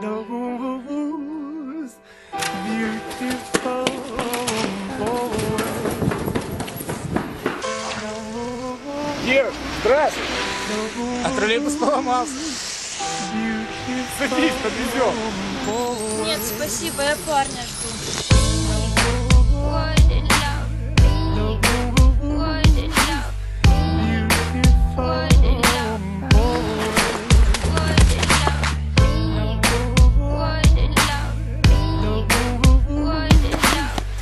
those beautiful boys. Ир, здравствуй! А троллейбус поломался. Садись, подвезем. Нет, спасибо, я парня жду.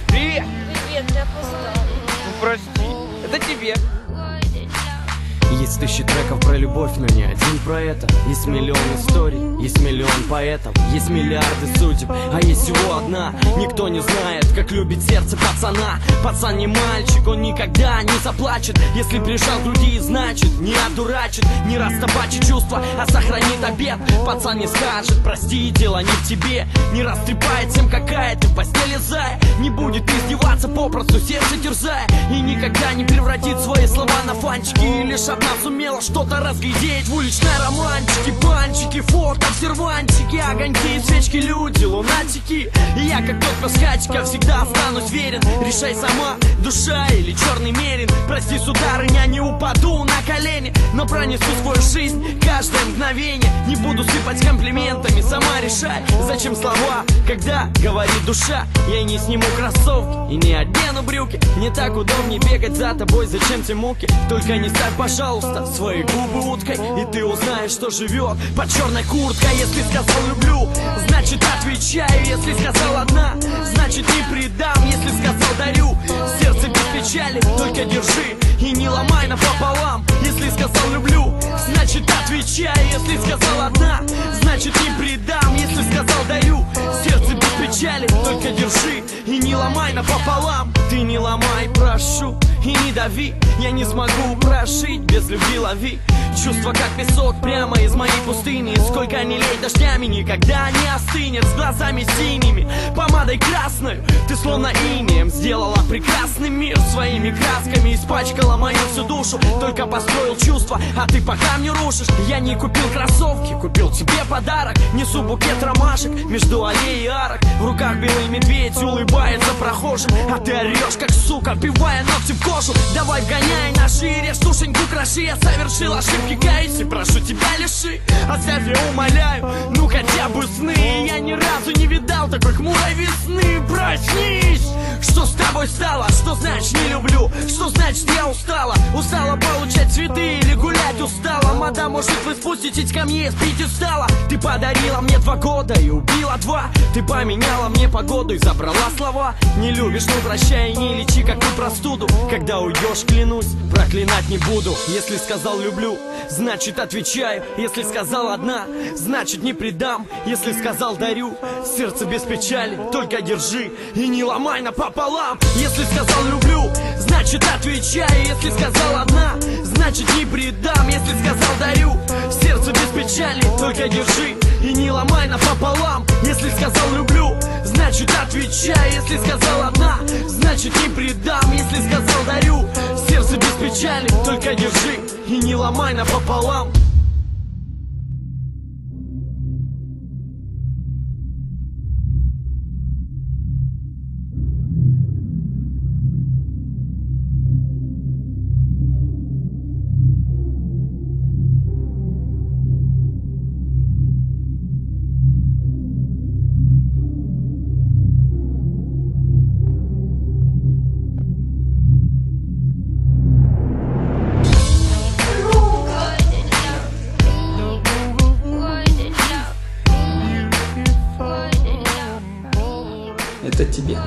Привет! Привет, ты опоздал. Ну прости, это тебе. Есть тысячи треков про любовь, но не один про это. Есть миллион историй, есть миллион поэтов, есть миллиарды судеб, а есть всего одна. Никто не знает, как любит сердце пацана. Пацан не мальчик, он никогда не заплачет. Если прижал к груди, значит не одурачит, не растопачит чувства, а сохранит обет. Пацан не скажет, прости, дело не в тебе, не растрепает всем, какая ты в постели зая. Не будет издеваться попросту, сердце терзая, и никогда не превратит свои слова на фанчики. И лишь одна сумела что-то разглядеть в уличной романтике. Банчики, фото, сервантики, огоньки, свечки, люди, лунатики. И я, как тот паскачка, всегда останусь верен. Решай сама, душа или черный мерин. Прости, сударыня, не упаду на колени, но пронесу свою жизнь каждое мгновение. Не буду сыпать комплиментами, сама решай, зачем слова, когда говорит душа. Я не сниму кроссовки и не одену брюки. Не так удобнее бегать за тобой, зачем те муки. Только не ставь, пожалуйста, свои губы уткой, и ты узнаешь, что живет под черной курткой. Если сказал люблю, значит отвечаю. Если сказал одна, значит не предам. Если сказал дарю, сердце без печали, только держи и не ломай напополам. Если сказал люблю, значит отвечаю. Если сказал одна, значит не предам. Если сказал дарю, сердце без печали, только держи и не ломай напополам. Ты не ломай, прошу, и не дави. Я не смогу прожить без любви, лови. Чувства как песок прямо из моей пустыни. Сколько ни лей дождями, никогда не остынет. С глазами синими, помадой красной, ты словно инеем сделала прекрасный мир. Своими красками испачкала мою всю душу. Только построил чувства, а ты по камню рушишь. Я не купил кроссовки, купил тебе подарок. Несу букет ромашек между аллей и арок. В руках белый медведь улыбается прохожим, а ты орешь как сука, вбивая ногти в кожу. Давай вгоняй на шире, сушеньку кроши. Я совершил ошибки, каюсь и прошу тебя лиши. Оставь, я умоляю, ну хотя бы сны. Я ни разу не видал такой хмурой весны. Проснись! Что с тобой стало? Что значит не люблю? Что значит я устала? Устала получать цветы или гулять устала? Мадам, может вы спуститесь ко мне с пьедестала? Ты подарила мне 2 года и убила 2. Ты поменяла мне погоду и забрала слова. Не любишь, ну прощай и не лечи как ты простуду. Когда уйдешь, клянусь, проклинать не буду. Если сказал люблю, значит отвечаю. Если сказал одна, значит не предам. Если сказал дарю, сердце без печали, только держи и не ломай напополам. Если сказал люблю, значит отвечаю. Если сказал одна, значит не предам. Если сказал дарю, сердце без печали, только держи и не ломай напополам. Если сказал люблю, значит отвечаю. Если сказал одна, значит не предам. Если сказал дарю, сердце без печали, только держи и не ломай напополам. Это тебе.